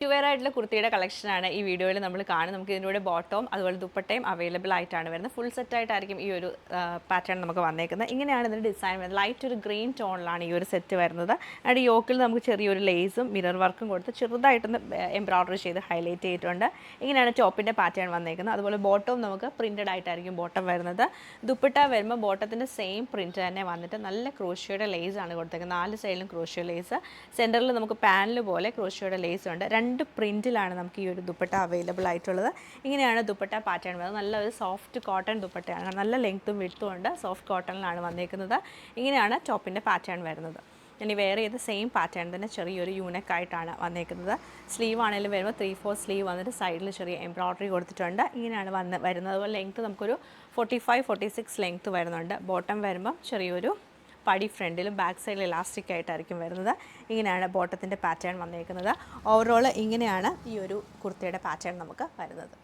Wear ആയിട്ടുള്ള കുർത്തിയുടെ കളക്ഷനാണ് ഈ വീഡിയോയിൽ നമ്മൾ കാണുന്നത്. നമുക്ക് ഇതിൻ്റെ ബോട്ടവും അതുപോലെ ദുപ്പട്ടയും അവൈലബിൾ ആയിട്ടാണ് വരുന്നത്. ഫുൾ സെറ്റ് ആയിട്ടായിരിക്കും ഈ ഒരു പാറ്റേൺ നമുക്ക് വന്നേക്കുന്നത്. ഇങ്ങനെയാണ് ഇതിൻ്റെ ഡിസൈൻ വരുന്നത്. ലൈറ്റ് ഒരു ഗ്രീൻ ടോണിലാണ് ഈ ഒരു സെറ്റ് വരുന്നത്. അതിൻ്റെ യോക്കിൽ നമുക്ക് ചെറിയൊരു ലേസും മിറർ വർക്കും കൊടുത്ത് ചെറുതായിട്ടൊന്ന് എംബ്രോയ്ഡറി ചെയ്ത് ഹൈലൈറ്റ് ചെയ്തിട്ടുണ്ട്. ഇങ്ങനെയാണ് ടോപ്പിൻ്റെ പാറ്റേൺ വന്നേക്കുന്നത്. അതുപോലെ ബോട്ടവും നമുക്ക് പ്രിൻറ്റഡ് ആയിട്ടായിരിക്കും ബോട്ടം വരുന്നത്. ദുപ്പട്ട വരുമ്പോൾ ബോട്ടത്തിൻ്റെ സെയിം പ്രിൻറ്റ് തന്നെ വന്നിട്ട് നല്ല ക്രോഷ്യയുടെ ലേസാണ് കൊടുത്തേക്കുന്നത്. 4 സൈഡിലും ക്രോഷ്യ ലേസ്, സെൻറ്ററിൽ നമുക്ക് പാനൽ പോലെ ക്രോഷ്യയുടെ ലേസ് ഉണ്ട്. രണ്ട് പ്രിൻറ്റിലാണ് നമുക്ക് ഈ ഒരു ദുപ്പട്ട അവൈലബിൾ ആയിട്ടുള്ളത്. ഇങ്ങനെയാണ് ദുപ്പട്ട പാറ്റേൺ വരുന്നത്. നല്ലൊരു സോഫ്റ്റ് കോട്ടൺ ദുപ്പട്ടയാണ്. നല്ല ലെങ്ത്തും വിഡ്ത്തും ഉണ്ട്. സോഫ്റ്റ് കോട്ടണിലാണ് വന്നേക്കുന്നത്. ഇങ്ങനെയാണ് ടോപ്പിൻ്റെ പാറ്റേൺ വരുന്നത്. ഇനി വേറെ ചെയ്ത് സെയിം പാറ്റേൺ തന്നെ ചെറിയൊരു യൂണിക്കായിട്ടാണ് വന്നേക്കുന്നത്. സ്ലീവ് ആണെങ്കിലും വരുമ്പോൾ 3/4 സ്ലീവ് വന്നിട്ട് സൈഡിൽ ചെറിയ എംബ്രോയ്ഡറി കൊടുത്തിട്ടുണ്ട്. ഇങ്ങനെയാണ് വരുന്നത്. അതുപോലെ ലെങ്ത്ത് നമുക്കൊരു 45-46 ലെങ്ത്ത് വരുന്നുണ്ട്. ബോട്ടം വരുമ്പം ചെറിയൊരു പടി ഫ്രണ്ടിലും ബാക്ക് സൈഡിൽ ഇലാസ്റ്റിക് ആയിട്ടായിരിക്കും വരുന്നത്. ഇങ്ങനെയാണ് ബോട്ടത്തിൻ്റെ പാറ്റേൺ വന്നേക്കുന്നത്. ഓവറോൾ ഇങ്ങനെയാണ് ഈ ഒരു കുർത്തിയുടെ പാറ്റേൺ നമുക്ക് വരുന്നത്.